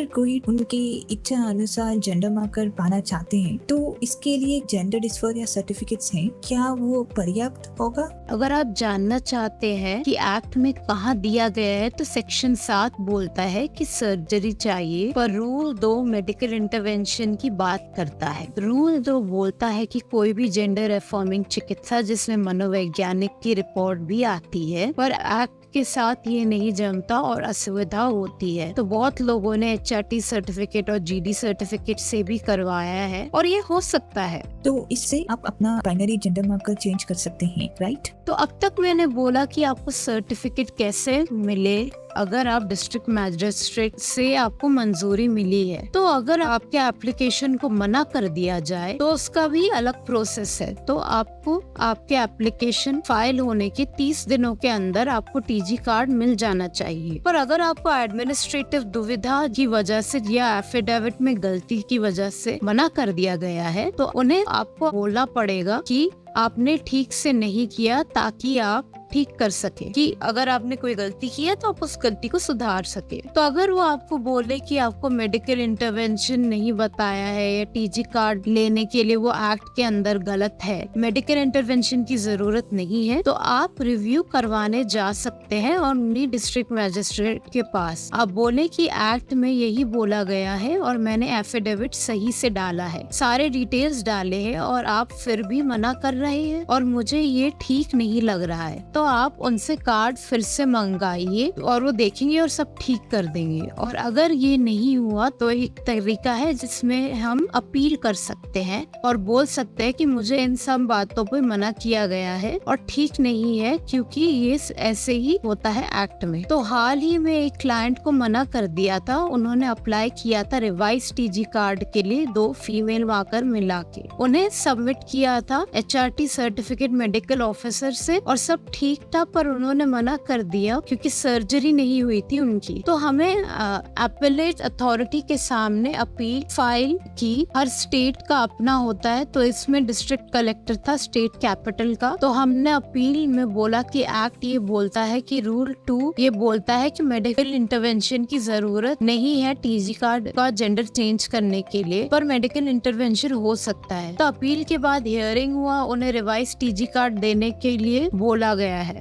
अगर कोई उनकी इच्छा अनुसार जेंडर मार्कर पाना चाहते हैं तो इसके लिए जेंडर डिस्फोरिया या सर्टिफिकेट्स हैं, क्या वो पर्याप्त होगा? अगर आप जानना चाहते हैं कि एक्ट में कहाँ दिया गया है, तो सेक्शन 7 बोलता है कि सर्जरी चाहिए, पर रूल 2 मेडिकल इंटरवेंशन की बात करता है। रूल 2 बोलता है कि कोई भी जेंडर रिफॉर्मिंग चिकित्सा जिसमें मनोवैज्ञानिक की रिपोर्ट भी आती है, पर एक्ट के साथ ये नहीं जमता और असुविधा होती है। तो बहुत लोगों ने HRT सर्टिफिकेट और GD सर्टिफिकेट से भी करवाया है और ये हो सकता है। तो इससे आप अपना प्राइमरी जेंडर मार्कर चेंज कर सकते हैं, राइट? तो अब तक मैंने बोला कि आपको सर्टिफिकेट कैसे मिले। अगर आप डिस्ट्रिक्ट मैजिस्ट्रेट से आपको मंजूरी मिली है, तो अगर आपके एप्लीकेशन को मना कर दिया जाए तो उसका भी अलग प्रोसेस है। तो आपको आपके एप्लीकेशन फाइल होने के 30 दिनों के अंदर आपको TG कार्ड मिल जाना चाहिए। पर अगर आपको एडमिनिस्ट्रेटिव दुविधा की वजह से या एफिडेविट में गलती की वजह से मना कर दिया गया है, तो उन्हें आपको बोलना पड़ेगा कि आपने ठीक से नहीं किया, ताकि आप ठीक कर सके कि अगर आपने कोई गलती की है तो आप उस गलती को सुधार सके। तो अगर वो आपको बोले कि आपको मेडिकल इंटरवेंशन नहीं बताया है या TG कार्ड लेने के लिए वो एक्ट के अंदर गलत है, मेडिकल इंटरवेंशन की जरूरत नहीं है, तो आप रिव्यू करवाने जा सकते हैं और उन्हीं डिस्ट्रिक्ट मैजिस्ट्रेट के पास आप बोले कि एक्ट में यही बोला गया है और मैंने एफिडेविट सही से डाला है, सारे डिटेल्स डाले हैं और आप फिर भी मना कर रहे हैं और मुझे ये ठीक नहीं लग रहा है। तो आप उनसे कार्ड फिर से मंगाइए और वो देखेंगे और सब ठीक कर देंगे। और अगर ये नहीं हुआ तो एक तरीका है जिसमें हम अपील कर सकते हैं और बोल सकते हैं कि मुझे इन सब बातों पे मना किया गया है और ठीक नहीं है, क्योंकि ये ऐसे ही होता है एक्ट में। तो हाल ही में एक क्लाइंट को मना कर दिया था, उन्होंने अप्लाई किया था रिवाइज TG कार्ड के लिए 2 फीमेल मार्कर मिला के, उन्हें सबमिट किया था HRT सर्टिफिकेट मेडिकल ऑफिसर से और सब ठीक था, पर उन्होंने मना कर दिया क्योंकि सर्जरी नहीं हुई थी उनकी। तो हमें अपीलेट अथॉरिटी के सामने अपील फाइल की। हर स्टेट का अपना होता है, तो इसमें डिस्ट्रिक्ट कलेक्टर था स्टेट कैपिटल का। तो हमने अपील में बोला कि एक्ट ये बोलता है कि रूल 2 ये बोलता है कि मेडिकल इंटरवेंशन की जरूरत नहीं है TG कार्ड का जेंडर चेंज करने के लिए, पर मेडिकल इंटरवेंशन हो सकता है। तो अपील के बाद हियरिंग हुआ, उन्हें रिवाइज TG कार्ड देने के लिए बोला गया है।